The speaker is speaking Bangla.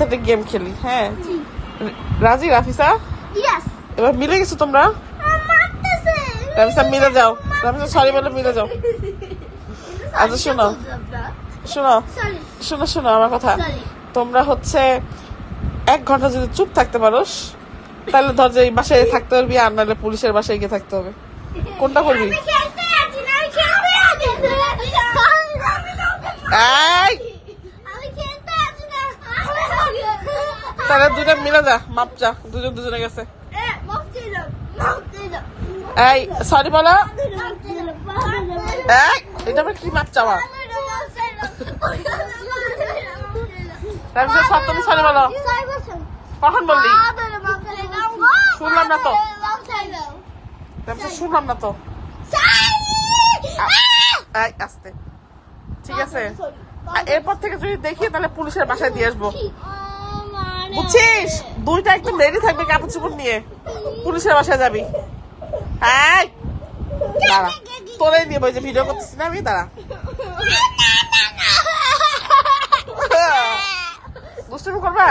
একসাথে গেম খেলি। হ্যাঁ রাজি রাফিসা? এবার মিলে গেছো তোমরা? রাফিসা মিলে যাও, রাফিসা সরি বলে মিলে যাও। আচ্ছা শোনো শোনো শোনো শোনো আমার কথা, তোমরা হচ্ছে 1 ঘন্টা যদি চুপ থাকতে পারো তাহলে ধর যে এই বাসায় থাকতে পারবি, আর নাহলে পুলিশের বাসায় গিয়ে থাকতে হবে। কোনটা করবি? তাহলে দুইটা মিলে যা, মাপ যা, দুজনে গেছে। এই সরি বলো। এটা আমার কি মাপ চাওয়া? সব তুমি সরি বলো। কখন বললি? শুনলাম না তো, শুনলাম না তো। আস্তে, ঠিক আছে? এরপর থেকে যদি দেখি তাহলে পুলিশের বাসায় দিয়ে আসবো, বুঝছিস? দুইটা একদম রেডি থাকবে কাপড় চোপড় নিয়ে, পুলিশের বাসায় যাবি। দাঁড়া, তোরাই নিয়ে বই যে ভিডিও করতেছি না আমি, দাঁড়া। দুষ্টুমি করবা?